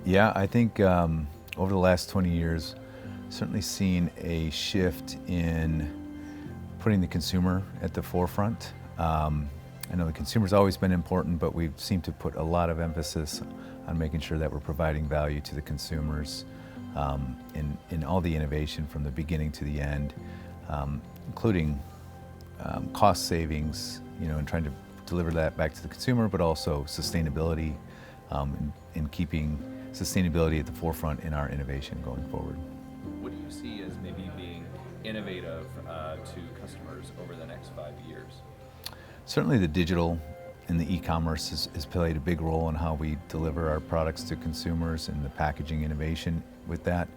Yeah, I think over the last 20 years, certainly seen a shift in putting the consumer at the forefront. I know the consumer's always been important, but we've seemed to put a lot of emphasis on making sure that we're providing value to the consumers in all the innovation from the beginning to the end, including cost savings, and trying to deliver that back to the consumer, but also sustainability, in keeping sustainability at the forefront in our innovation going forward. What do you see as maybe being innovative to customers over the next 5 years? Certainly the digital and the e-commerce has played a big role in how we deliver our products to consumers and the packaging innovation with that.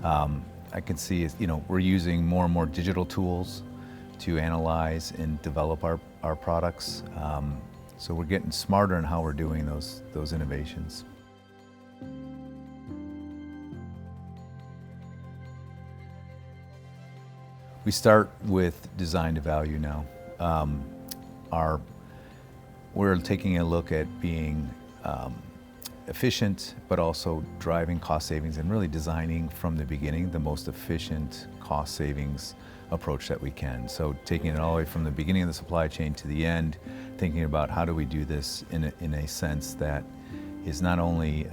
I can see, we're using more and more digital tools to analyze and develop our products. So we're getting smarter in how we're doing those innovations. We start with design to value now. We're taking a look at being efficient, but also driving cost savings and really designing from the beginning the most efficient cost savings approach that we can. So taking it all the way from the beginning of the supply chain to the end, thinking about how do we do this in a sense that is not only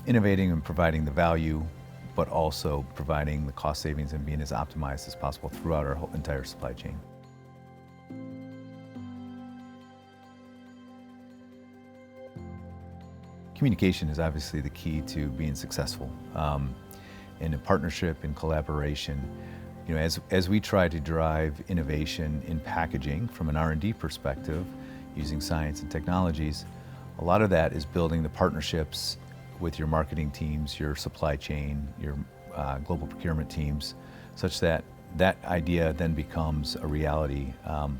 innovating and providing the value, but also providing the cost savings and being as optimized as possible throughout our whole entire supply chain. Communication is obviously the key to being successful. In a partnership and collaboration, as we try to drive innovation in packaging from an R&D perspective, using science and technologies, a lot of that is building the partnerships with your marketing teams, your supply chain, your global procurement teams, such that that idea then becomes a reality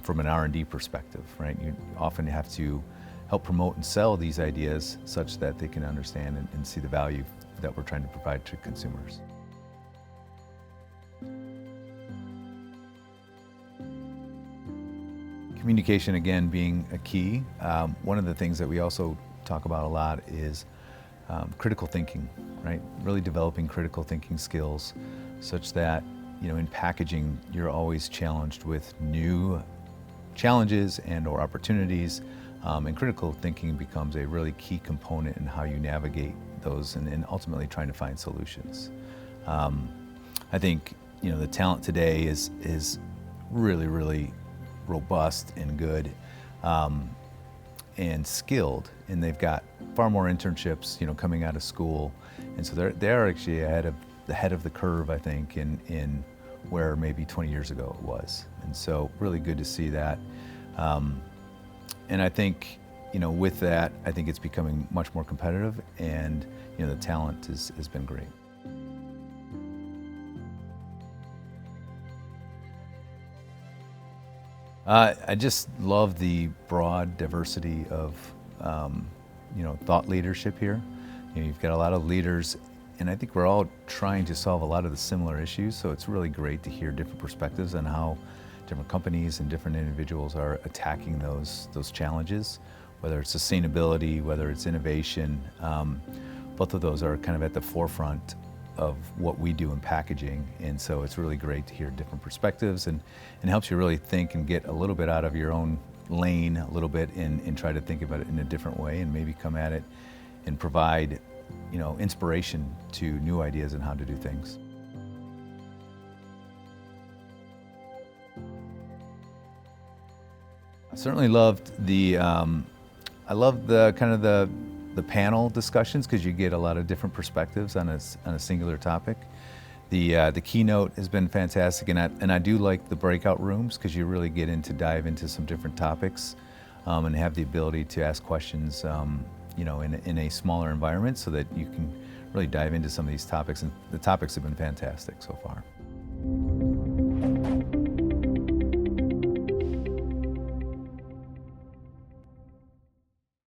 from an R&D perspective, right? You often have to help promote and sell these ideas such that they can understand and see the value that we're trying to provide to consumers. Communication, again, being a key. One of the things that we also talk about a lot is critical thinking, right? Really developing critical thinking skills such that, in packaging, you're always challenged with new challenges and or opportunities, and critical thinking becomes a really key component in how you navigate those and ultimately trying to find solutions. I think, the talent today is really, really robust and good and skilled, and they've got far more internships, coming out of school, and so they're actually ahead of the curve, I think, in where maybe 20 years ago it was, and so really good to see that. And I think, with that, I think it's becoming much more competitive, and the talent has been great. I just love the broad diversity of, thought leadership here. You've got a lot of leaders, and I think we're all trying to solve a lot of the similar issues, so it's really great to hear different perspectives on how different companies and different individuals are attacking those challenges, whether it's sustainability, whether it's innovation. Both of those are kind of at the forefront of what we do in packaging, and so it's really great to hear different perspectives and helps you really think and get a little bit out of your own lane a little bit and try to think about it in a different way and maybe come at it and provide inspiration to new ideas on how to do things. I certainly loved I love the kind of the panel discussions because you get a lot of different perspectives on a singular topic. The keynote has been fantastic, and I do like the breakout rooms because you really get dive into some different topics and have the ability to ask questions, in a smaller environment so that you can really dive into some of these topics, and the topics have been fantastic so far.